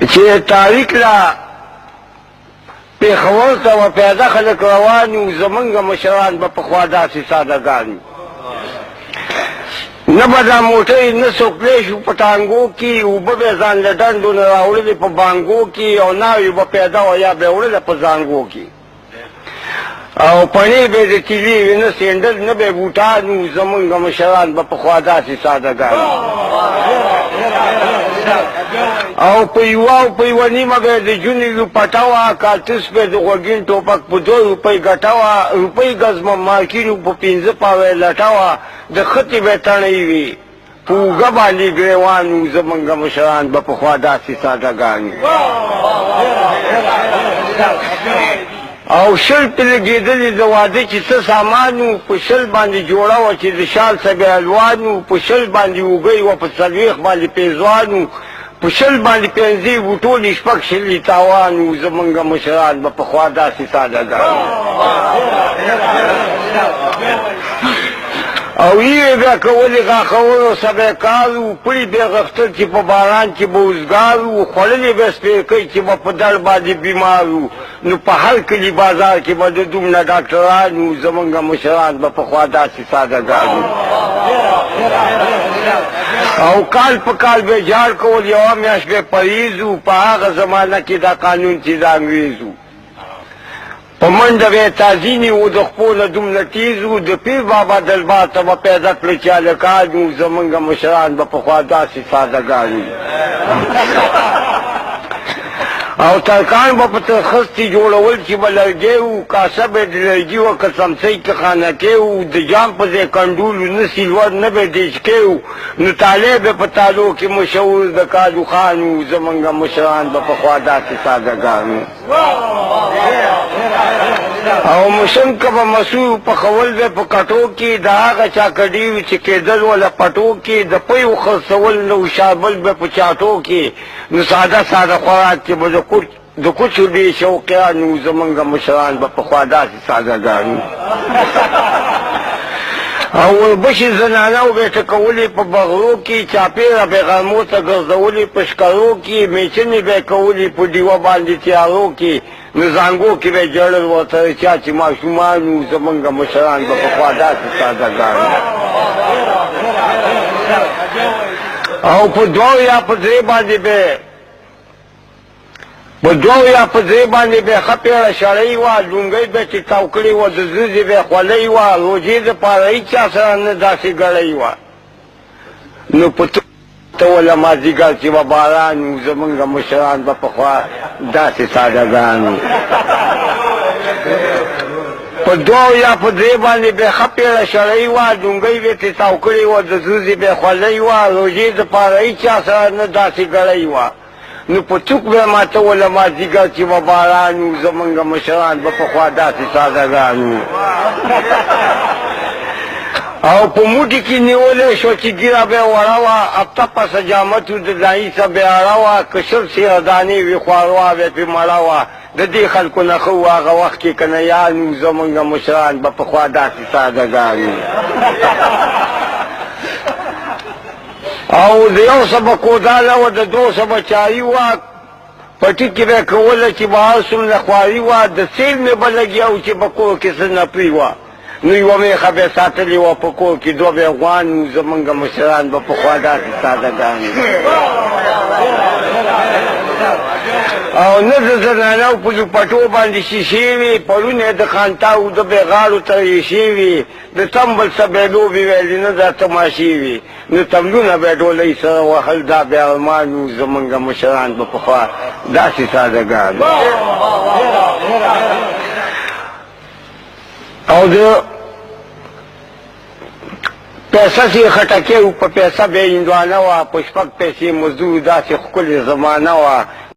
چې تاریخ لا پیښور ته و پیدا خلک روان وو زمونږ مشران به پخوا داسې سادهګان نه به دا موټۍ نه سوکلی شو په ټانګو کې اوبه به یې ځان له ډنډو نه راوړلې په بانګو کې او ناوې به پیدا وه یا به یې وړله په زانګو کې او پڼې به یې د تیلې وي نه سینډل نه به یې بوټان وو زمونږ مشران به پخوا داسې سادهګان او په یوه او په یوه نیمه به یې د جونې وي پټه وه کارتوس به یې د غوږین ټوپک په 2 روپۍ ګټه وه روپۍ ګزمه مارکینو په 15 پاوه یې لټه وه د خطې به یې تڼۍ وي په اوږه باندې ګریوان وو زمونږ مشران به پخوا داسې سادهګان او شل پې لګېدلې د واده چې څه سامان وو په شل باندې جوړه وه چې د شال سبې الوان وو په شل باندې اوږۍ وه په 40 باندې پیزوان وو په شل باندې 15 وو ټولې شپږ شلې تاوان وو زمونږ مشران به پخوا داسې سادهګان او یې بیا کولې غاښولو سبی کار وو پړي به یې غښتل چې په باران کې به اوزګار وو خوړلې به یې سپېرکۍ چې به په در باندې بیمار وو نو په هر کلي بازار کې به د دومره ډاکټران وو زمونږ مشران به پخوا داسې سادهګان وو او کال په کال به یې جاړ کول یوه میاشت به یې پریز وو په هغه زمانه کې دا قانون چې د انګریز وو په منډه به یې تازینې وو د خپو نه دومره تیز وو د پیر بابا دربار ته به پیدا کړه چې هلکان وو زمونږ مشران به پخوا داسې سادهګان وو او ترکان به په ترخستې جوړول چې به لرګی وو کاسه به یې د لرګي وه که څمڅۍ کې خانکۍ وو د جام په ځای کنډول وو نه سیلور نه به یې ډیچکۍ وو نو تالی به په تالو کې مشهور د کاجو خان وو زمونږ مشران به پخوا داسې سادهګان وو او مشم که به مسو پخول به په کټو کې د هغه چا کډي وي چې کېدل وله پټو کې د پیو خرڅول نه وشابل به په چاټو کې نو ساده ساده خوراک کې به د کوچو ډېر شوقیان وو زمونږ مشران به پخوا داسې سادهګان وو او وربشې زنانو به یې ټکولې په بغلو کې چاپېره به یې غرمو ته ګرځولې په شکرو کې میچنې به یې کولې په ډیوه باندې تیارو کې نو زانګو کې به یې جړل ورته چا چې ماشومان وو زمونږ مشران به پخوا داسې سادهګان او په 2 یا په 3 باندې به په 2 یا په 3 باندې به یې ښه پیړه شړۍ وه لونګۍ به یې ټیکاو کړې وه د زوزې به یې خولۍ وه روژې دپاره هېچا سره نه داسې ګړۍ وه نو په ته وله مازدیګر چې به باران وو زمونږ مشران به پخوا داسې سادهګان وو په 2 یا په 3 باندې به یې ښه پیړه شړۍ وه لونګۍ به یې ټیکاو کړې وه د زوزې به یې خولۍ وه روژې دپاره هېچا سره نه داسې ګړۍ وه نو په څوک به یې ماتوله مازدیګر چې به باران وو زمونږ مشران به پخوا داسې سادهګان وو او په موټي کې نیولې شو چې ګیره به یې وړه وه هفته پسه جامت وو د دایي څه بیاره وه که شل سیره دانې وي خواروا به یې پرې مړه وه د دې خلکو نه ښه وو هغه وخت کې که نه یان وو زمونږ مشران به پخوا داسې سادهګان وو او د یو څه به کوداله وه د 2 څه به چایي وه پټي کې به یې کوله چې به هر څومره خواري وه د سیل مې به لګیا وو چې په کور کې څه نپري وه نو یوه میخه به یې ساتلې وه په کور کې 2 به یې غوان وو زمونږ مشران به پخوا داسې سادهګان او نه د زنانو په دوپټو باندې شیشې وي پړونه یې د خانتاو د به یې غاړو ته ریشې وي د تمبل څه به یې لوبې ویلې نه دا تماشې وي نو تملونه به یې ډولۍ سره وهل دا به یې ارمان وو زمونږ مشران به پخوا داسې سادهګان او د پیسه چې یې خټکې وو په پیسه به یې هندوانه وه په 6 پیسې مزدور داسې ښکلې زمانه وه